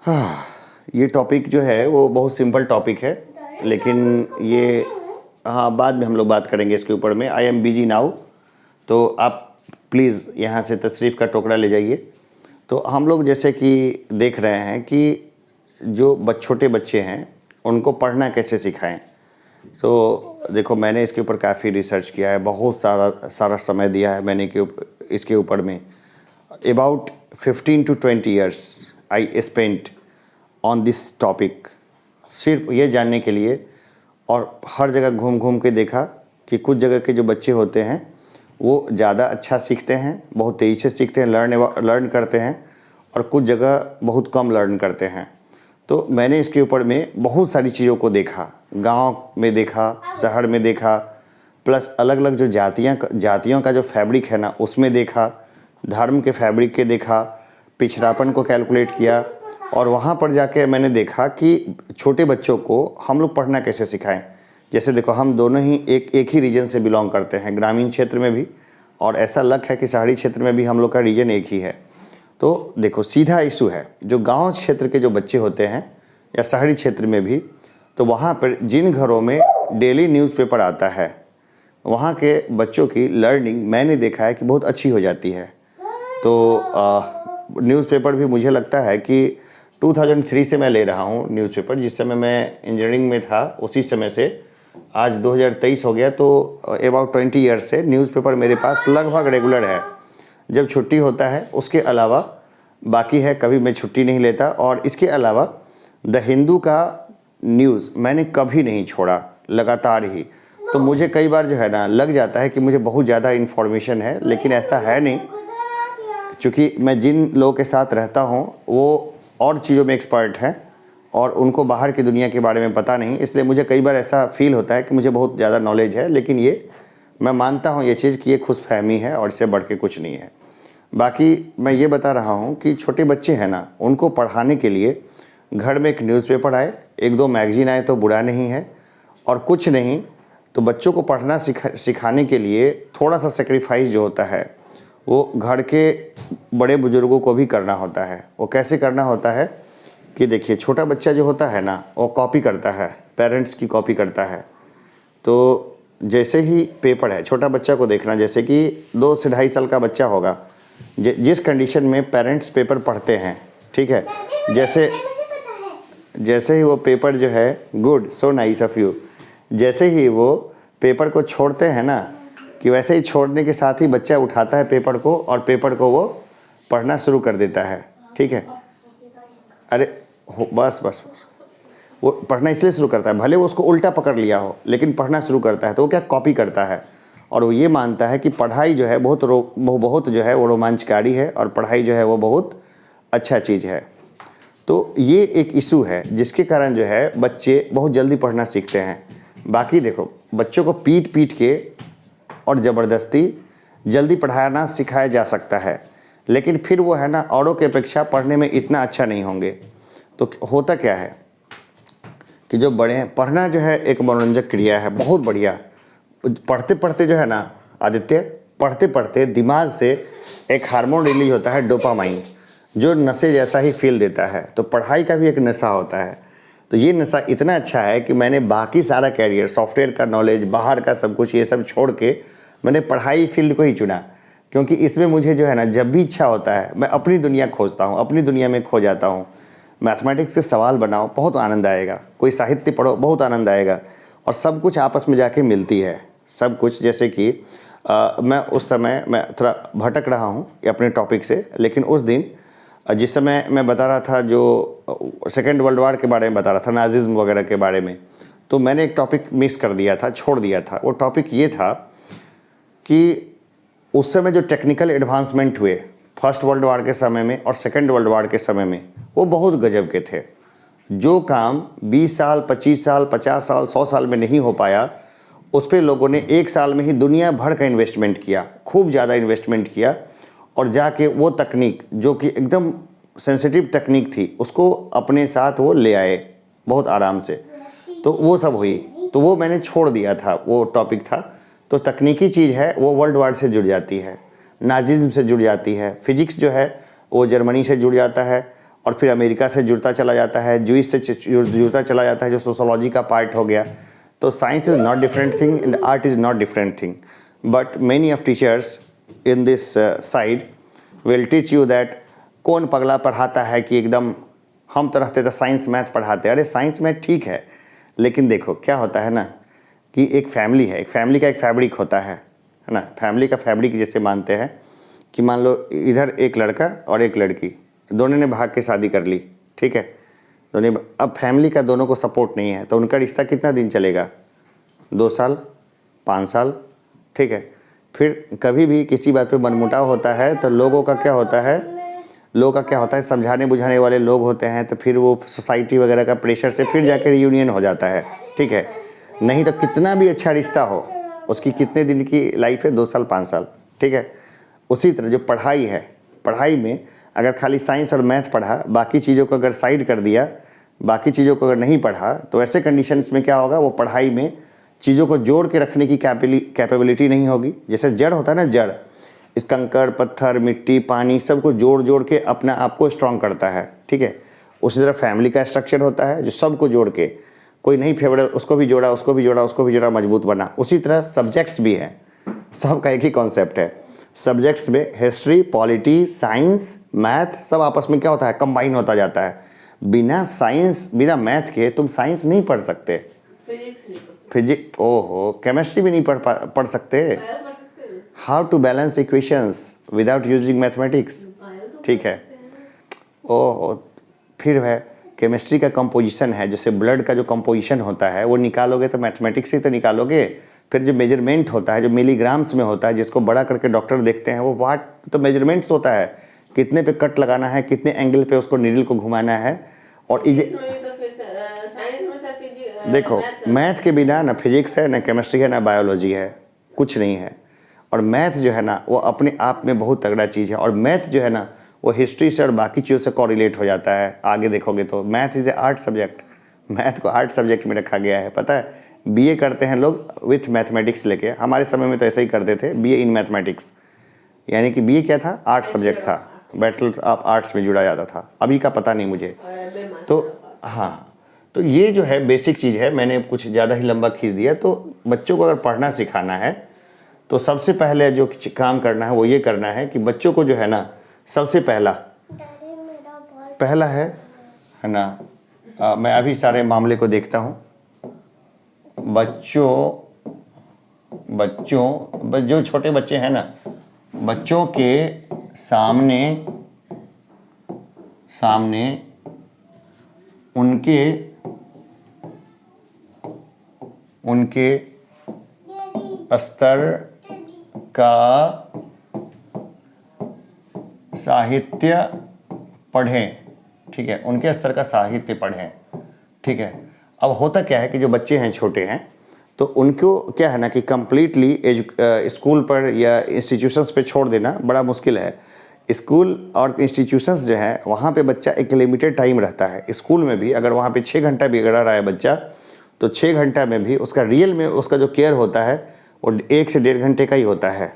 हाँ, ये टॉपिक जो है वो बहुत सिंपल टॉपिक है, लेकिन ये हाँ बाद में हम लोग बात करेंगे इसके ऊपर में। आई एम बिजी नाउ, तो आप प्लीज़ यहाँ से तशरीफ़ का टोकरा ले जाइए। तो हम लोग जैसे कि देख रहे हैं कि जो छोटे बच्चे हैं उनको पढ़ना कैसे सिखाएं। तो देखो, मैंने इसके ऊपर काफ़ी रिसर्च किया है, बहुत सारा समय दिया है मैंने इसके ऊपर में। About 15 to 20 years I spent on this topic, सिर्फ ये जानने के लिए। और हर जगह घूम घूम के देखा कि कुछ जगह के जो बच्चे होते हैं वो ज़्यादा अच्छा सीखते हैं, बहुत तेज़ी से सीखते हैं, लर्न करते हैं, और कुछ जगह बहुत कम लर्न करते हैं। तो मैंने इसके ऊपर में बहुत सारी चीज़ों को देखा, गांव में देखा, शहर में देखा, प्लस अलग अलग जो जातियों का जो फैब्रिक है ना उसमें देखा, धर्म के फैब्रिक के देखा, पिछड़ापन को कैलकुलेट किया। और वहाँ पर जाके मैंने देखा कि छोटे बच्चों को हम लोग पढ़ना कैसे सिखाएं। जैसे देखो, हम दोनों ही एक ही रीजन से बिलोंग करते हैं, ग्रामीण क्षेत्र में भी, और ऐसा लक है कि शहरी क्षेत्र में भी हम लोग का रीजन एक ही है। तो देखो, सीधा इशू है जो गांव क्षेत्र के जो बच्चे होते हैं या शहरी क्षेत्र में भी, तो वहाँ पर जिन घरों में डेली न्यूज़पेपर आता है वहाँ के बच्चों की लर्निंग मैंने देखा है कि बहुत अच्छी हो जाती है। तो न्यूज़पेपर भी मुझे लगता है कि 2003 से मैं ले रहा हूँ न्यूज़पेपर। जिस समय मैं इंजीनियरिंग में था उसी समय से आज 2023 हो गया, तो अबाउट 20 ईयर्स से न्यूज़पेपर मेरे पास लगभग रेगुलर है। जब छुट्टी होता है उसके अलावा बाकी है, कभी मैं छुट्टी नहीं लेता। और इसके अलावा द हिंदू का न्यूज़ मैंने कभी नहीं छोड़ा, लगातार ही। तो मुझे कई बार जो है ना लग जाता है कि मुझे बहुत ज़्यादा इन्फॉर्मेशन है, लेकिन ऐसा है नहीं, क्योंकि मैं जिन लोगों के साथ रहता हूँ वो और चीज़ों में एक्सपर्ट हैं और उनको बाहर की दुनिया के बारे में पता नहीं। इसलिए मुझे कई बार ऐसा फील होता है कि मुझे बहुत ज़्यादा नॉलेज है, लेकिन ये मैं मानता हूँ ये चीज़ कि ये खुशफहमी है और इससे बढ़ के कुछ नहीं है। बाकी मैं ये बता रहा हूँ कि छोटे बच्चे हैं ना, उनको पढ़ाने के लिए घर में एक न्यूज़पेपर आए, एक दो मैगजीन आए तो बुरा नहीं है, और कुछ नहीं तो बच्चों को पढ़ना सिखाने के लिए थोड़ा सा सेक्रीफाइस जो होता है वो घर के बड़े बुजुर्गों को भी करना होता है। वो कैसे करना होता है कि देखिए, छोटा बच्चा जो होता है ना वो कॉपी करता है, पेरेंट्स की कॉपी करता है। तो जैसे ही पेपर है, छोटा बच्चा को देखना, जैसे कि 2 से ढाई साल का बच्चा होगा, जिस कंडीशन में पेरेंट्स पेपर पढ़ते हैं, ठीक है, जैसे ही वो पेपर जो है, good, so nice of you, जैसे ही वो पेपर को छोड़ते हैं ना, कि वैसे ही छोड़ने के साथ ही बच्चा उठाता है पेपर को और पेपर को वो पढ़ना शुरू कर देता है। ठीक है, अरे बस बस बस, वो पढ़ना इसलिए शुरू करता है, भले वो उसको उल्टा पकड़ लिया हो, लेकिन पढ़ना शुरू करता है। तो वो क्या, कॉपी करता है, और वो ये मानता है कि पढ़ाई जो है बहुत जो है वो रोमांचकारी है, और पढ़ाई जो है वो बहुत अच्छा चीज़ है। तो ये एक इशू है जिसके कारण जो है बच्चे बहुत जल्दी पढ़ना सीखते हैं। बाकी देखो, बच्चों को पीट पीट के और ज़बरदस्ती जल्दी पढ़ाना सिखाया जा सकता है, लेकिन फिर वो है ना औरों की अपेक्षा पढ़ने में इतना अच्छा नहीं होंगे। तो होता क्या है कि जो बड़े हैं, पढ़ना जो है एक मनोरंजक क्रिया है, बहुत बढ़िया। पढ़ते पढ़ते जो है ना आदित्य, पढ़ते पढ़ते दिमाग से एक हार्मोन रिलीज होता है, डोपामाइन, जो नशे जैसा ही फील देता है। तो पढ़ाई का भी एक नशा होता है। तो ये नशा इतना अच्छा है कि मैंने बाकी सारा कैरियर, सॉफ्टवेयर का नॉलेज, बाहर का सब कुछ, ये सब छोड़ के मैंने पढ़ाई फील्ड को ही चुना, क्योंकि इसमें मुझे जो है ना जब भी इच्छा होता है मैं अपनी दुनिया खोजता हूँ, अपनी दुनिया में खो जाता हूँ। मैथमेटिक्स के सवाल बनाओ, बहुत आनंद आएगा, कोई साहित्य पढ़ो, बहुत आनंद आएगा, और सब कुछ आपस में जाके मिलती है, सब कुछ। जैसे कि मैं उस समय मैं थोड़ा भटक रहा हूँ अपने टॉपिक से, लेकिन उस दिन जिस समय मैं बता रहा था, जो सेकेंड वर्ल्ड वार के बारे में बता रहा था, नाजिज्म वगैरह के बारे में, तो मैंने एक टॉपिक मिस कर दिया था, छोड़ दिया था। वो टॉपिक ये था कि उस समय जो टेक्निकल एडवांसमेंट हुए फर्स्ट वर्ल्ड वार के समय में और सेकेंड वर्ल्ड वार के समय में, वो बहुत गजब के थे। जो काम 20 साल, 25 साल, 50 साल, 100 साल में नहीं हो पाया, उस पर लोगों ने 1 साल में ही दुनिया भर का इन्वेस्टमेंट किया, खूब ज़्यादा इन्वेस्टमेंट किया, और जाके वो तकनीक जो कि एकदम सेंसिटिव तकनीक थी उसको अपने साथ वो ले आए बहुत आराम से। तो वो सब हुई, तो वो मैंने छोड़ दिया था, वो टॉपिक था। तो तकनीकी चीज़ है वो वर्ल्ड वार से जुड़ जाती है, नाजिज्म से जुड़ जाती है, फिजिक्स जो है वो जर्मनी से जुड़ जाता है, और फिर अमेरिका से जुड़ता चला जाता है, जूइश से जुड़ता चला जाता है जो सोशोलॉजी का पार्ट हो गया। तो science is not different thing and art is not different thing, but many of teachers in this side will teach you that कौन पगला पढ़ाता है कि एकदम हम तो रहते थे साइंस मैथ पढ़ाते। अरे साइंस मैथ ठीक है, लेकिन देखो क्या होता है ना कि एक फैमिली है, एक फैमिली का एक फैब्रिक होता है ना। फैमिली का फैब्रिक जैसे मानते हैं कि मान लो इधर एक लड़का और एक लड़की, दोनों ने भाग के शादी कर ली, ठीक है। दोनों अब फैमिली का दोनों को सपोर्ट नहीं है, तो उनका रिश्ता कितना दिन चलेगा? 2 साल, 5 साल, ठीक है। फिर कभी भी किसी बात पे मनमुटाव होता है तो लोगों का क्या होता है, समझाने बुझाने वाले लोग होते हैं, तो फिर वो सोसाइटी वगैरह का प्रेशर से फिर जाकर रियूनियन हो जाता है, ठीक है। नहीं तो कितना भी अच्छा रिश्ता हो, उसकी कितने दिन की लाइफ है? 2 साल 5 साल, ठीक है। उसी तरह जो पढ़ाई है, पढ़ाई में अगर खाली साइंस और मैथ पढ़ा, बाकी चीज़ों को अगर साइड कर दिया, बाकी चीज़ों को अगर नहीं पढ़ा, तो ऐसे कंडीशंस में क्या होगा, वो पढ़ाई में चीज़ों को जोड़ के रखने की कैपेबिलिटी नहीं होगी। जैसे जड़ होता है ना, जड़ इस कंकड़ पत्थर मिट्टी पानी सबको जोड़ जोड़ के अपना आप को स्ट्रॉन्ग करता है, ठीक है। उसी तरह फैमिली का स्ट्रक्चर होता है जो सबको जोड़ के, कोई नहीं फेवरेट उसको भी जोड़ा, उसको भी जोड़ा, उसको भी जोड़ा, मजबूत बना। उसी तरह सब्जेक्ट्स भी हैं, सबका एक ही कॉन्सेप्ट है। सब्जेक्ट्स में हिस्ट्री, पॉलिटी, साइंस, मैथ सब आपस में क्या होता है, कंबाइन होता जाता है। बिना साइंस, बिना मैथ के तुम साइंस नहीं पढ़ सकते। फिजिक्स, ओहो, केमिस्ट्री भी नहीं पढ़ सकते। How to balance equations without using mathematics, ठीक है। ओहो, फिर है केमिस्ट्री का कंपोजिशन है, जैसे ब्लड का जो कंपोजिशन होता है वो निकालोगे तो मैथमेटिक्स से तो निकालोगे। फिर जो मेजरमेंट होता है जो मिलीग्राम्स में होता है, जिसको बड़ा करके डॉक्टर देखते हैं, वो वाट तो मेजरमेंट्स होता है, कितने पे कट लगाना है, कितने एंगल पे उसको नीडल को घुमाना है। और देखो मैथ के बिना ना फिजिक्स है, ना केमिस्ट्री है, ना बायोलॉजी है, कुछ नहीं है। और मैथ जो है ना वो अपने आप में बहुत तगड़ा चीज़ है। और मैथ जो है ना वो हिस्ट्री से और बाकी चीज़ों से कोरिलेट हो जाता है। आगे देखोगे तो math is a art subject, math को आर्ट सब्जेक्ट में रखा गया है। पता है बीए करते हैं लोग विथ मैथमेटिक्स लेके, हमारे समय में तो ऐसे ही करते थे, बीए इन मैथमेटिक्स, यानी कि बीए क्या था, आर्ट सब्जेक्ट था, बैचलर ऑफ आर्ट्स में जुड़ा जाता था। अभी का पता नहीं मुझे। तो हाँ, तो ये जो है बेसिक चीज़ है। मैंने कुछ ज़्यादा ही लंबा खींच दिया। तो बच्चों को अगर पढ़ना सिखाना है तो सबसे पहले जो काम करना है वो ये करना है कि बच्चों को जो है ना, सबसे पहला है ना, मैं अभी सारे मामले को देखता हूँ। बच्चों जो छोटे बच्चे हैं ना, बच्चों के सामने उनके स्तर का साहित्य पढ़ें, ठीक है, उनके स्तर का साहित्य पढ़ें, ठीक है। अब होता क्या है कि जो बच्चे हैं छोटे हैं तो उनको क्या है ना कि कम्प्लीटली स्कूल पर या इंस्टीट्यूशंस पे छोड़ देना बड़ा मुश्किल है। स्कूल और इंस्टीट्यूशंस जो है वहाँ पे बच्चा एक लिमिटेड टाइम रहता है। स्कूल में भी अगर वहाँ पे 6 घंटा भी अगर रहा है बच्चा, तो 6 घंटा में भी उसका रियल में उसका जो केयर होता है वो 1 से 1.5 घंटे का ही होता है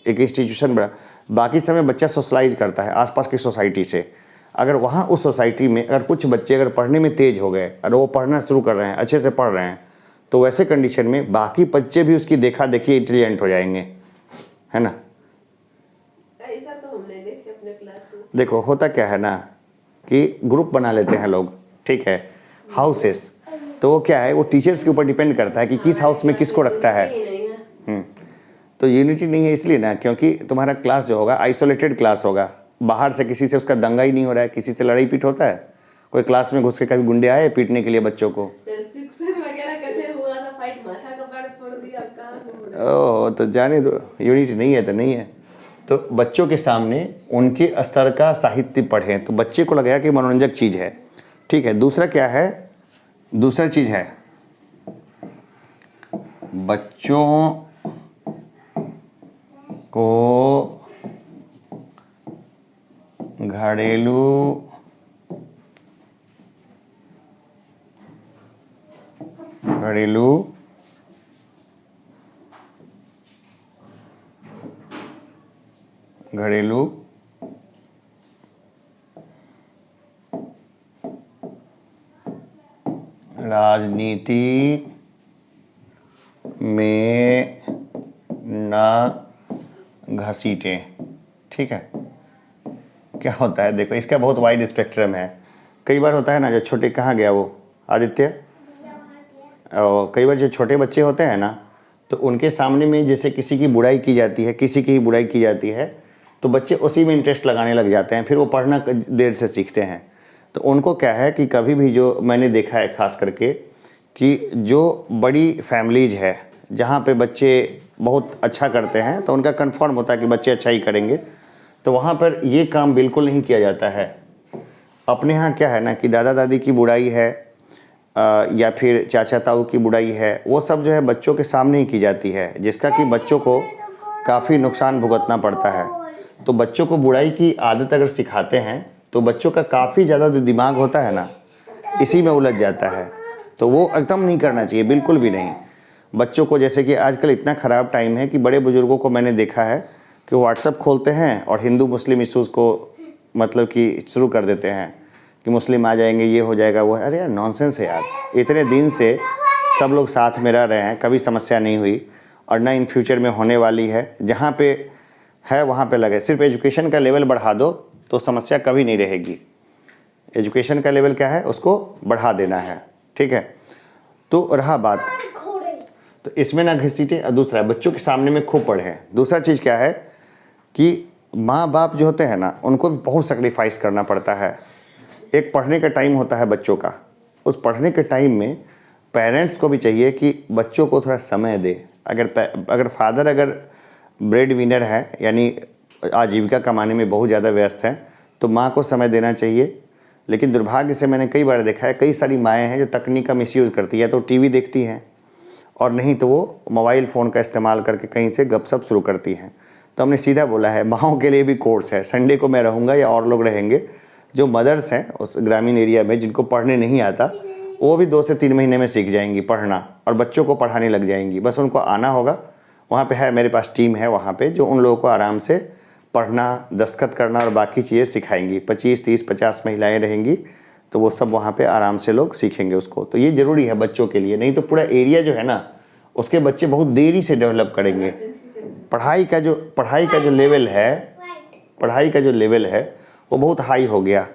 एक इंस्टीट्यूशन बड़ा। बाकी समय बच्चा सोशलाइज करता है आसपास की सोसाइटी से। अगर वहाँ उस सोसाइटी में अगर कुछ बच्चे अगर पढ़ने में तेज हो गए और वो पढ़ना शुरू कर रहे हैं, अच्छे से पढ़ रहे हैं, तो वैसे कंडीशन में बाकी बच्चे भी उसकी देखा देखी इंटेलिजेंट हो जाएंगे, है ना। ऐसा तो हमने देखे अपने क्लास में। देखो होता क्या है ना कि ग्रुप बना लेते हैं लोग, ठीक है, हाउसेस। तो वो क्या है, वो टीचर्स के ऊपर डिपेंड करता है कि किस हाउस में किसको रखता है। तो यूनिटी नहीं है इसलिए ना, क्योंकि तुम्हारा क्लास जो होगा आइसोलेटेड क्लास होगा, बाहर से किसी से उसका दंगा ही नहीं हो रहा है, किसी से लड़ाई पीट होता है। कोई क्लास में घुस के कभी गुंडे आए पीटने के लिए बच्चों को? ओह, तो जाने दो, यूनिटी नहीं है तो नहीं है। तो बच्चों के सामने उनके स्तर का साहित्य पढ़ें तो बच्चे को लगेगा कि मनोरंजक चीज़ है, ठीक है। दूसरा क्या है, दूसरा चीज़ है बच्चों को घरेलू राजनीति में न घसीटें। ठीक है, क्या होता है देखो, इसका बहुत वाइड स्पेक्ट्रम है। कई बार होता है ना, जो छोटे, कहाँ गया वो आदित्य, और कई बार जो छोटे बच्चे होते हैं ना, तो उनके सामने में जैसे किसी की बुराई की जाती है, किसी की ही बुराई की जाती है, तो बच्चे उसी में इंटरेस्ट लगाने लग जाते हैं, फिर वो पढ़ना देर से सीखते हैं। तो उनको क्या है कि कभी भी, जो मैंने देखा है खास करके, कि जो बड़ी फैमिलीज है जहाँ पे बच्चे बहुत अच्छा करते हैं, तो उनका कन्फर्म होता है कि बच्चे अच्छा ही करेंगे, तो वहाँ पर ये काम बिल्कुल नहीं किया जाता है। अपने यहाँ क्या है ना कि दादा दादी की बुराई है या फिर चाचा ताऊ की बुराई है, वो सब जो है बच्चों के सामने ही की जाती है, जिसका कि बच्चों को काफ़ी नुकसान भुगतना पड़ता है। तो बच्चों को बुराई की आदत अगर सिखाते हैं तो बच्चों का काफ़ी ज़्यादा जो दिमाग होता है ना, इसी में उलझ जाता है। तो वो एकदम नहीं करना चाहिए, बिल्कुल भी नहीं। बच्चों को, जैसे कि आजकल इतना ख़राब टाइम है कि बड़े बुज़ुर्गों को मैंने देखा है कि व्हाट्सअप खोलते हैं और हिंदू मुस्लिम इश्यूज़ को मतलब कि शुरू कर देते हैं कि मुस्लिम आ जाएंगे, ये हो जाएगा, वो है। अरे यार नॉनसेंस है यार। इतने दिन से सब लोग साथ में रह रहे हैं, कभी समस्या नहीं हुई और ना इन फ्यूचर में होने वाली है। जहाँ पे है वहाँ पे लगे। सिर्फ एजुकेशन का लेवल बढ़ा दो तो समस्या कभी नहीं रहेगी। एजुकेशन का लेवल क्या है, उसको बढ़ा देना है। ठीक है, तो रहा बात, तो इसमें ना घसीटे। और दूसरा, बच्चों के सामने में खूब पढ़ें। दूसरा चीज़ क्या है कि माँ बाप जो होते हैं ना, उनको भी बहुत सेक्रीफाइस करना पड़ता है। एक पढ़ने का टाइम होता है बच्चों का, उस पढ़ने के टाइम में पेरेंट्स को भी चाहिए कि बच्चों को थोड़ा समय दे। अगर फादर अगर ब्रेड विनर है, यानी आजीविका कमाने में बहुत ज़्यादा व्यस्त है, तो माँ को समय देना चाहिए। लेकिन दुर्भाग्य से मैंने कई बार देखा है, कई सारी माएँ हैं जो तकनीक का मिसयूज़ करती है, तो टीवी देखती हैं और नहीं तो वो मोबाइल फ़ोन का इस्तेमाल करके कहीं से गपशप शुरू करती हैं। तो हमने सीधा बोला है, माँओं के लिए भी कोर्स है। संडे को मैं रहूँगा या और लोग रहेंगे, जो मदर्स हैं उस ग्रामीण एरिया में जिनको पढ़ने नहीं आता, वो भी 2 से 3 महीने में सीख जाएंगी पढ़ना और बच्चों को पढ़ाने लग जाएंगी। बस उनको आना होगा। वहाँ पे है, मेरे पास टीम है वहाँ पे, जो उन लोगों को आराम से पढ़ना, दस्तखत करना और बाकी चीज़ें सिखाएंगी। 25, 30, 50 महिलाएँ रहेंगी, तो वो सब वहाँ पे आराम से लोग सीखेंगे उसको। तो ये ज़रूरी है बच्चों के लिए, नहीं तो पूरा एरिया जो है ना, उसके बच्चे बहुत देरी से डेवलप करेंगे। पढ़ाई का जो लेवल है वो बहुत हाई हो गया।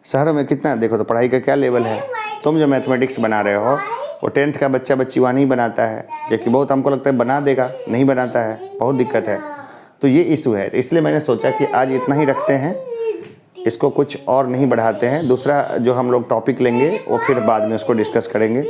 शहरों में कितना देखो तो पढ़ाई का क्या लेवल है। तुम जो मैथमेटिक्स बना रहे हो, वो 10th का बच्चा बच्ची वहाँ नहीं बनाता है, जबकि बहुत हमको लगता है बना देगा, नहीं बनाता है, बहुत दिक्कत है। तो ये इशू है। इसलिए मैंने सोचा कि आज इतना ही रखते हैं, इसको कुछ और नहीं बढ़ाते हैं। दूसरा जो हम लोग टॉपिक लेंगे वो फिर बाद में उसको डिस्कस करेंगे।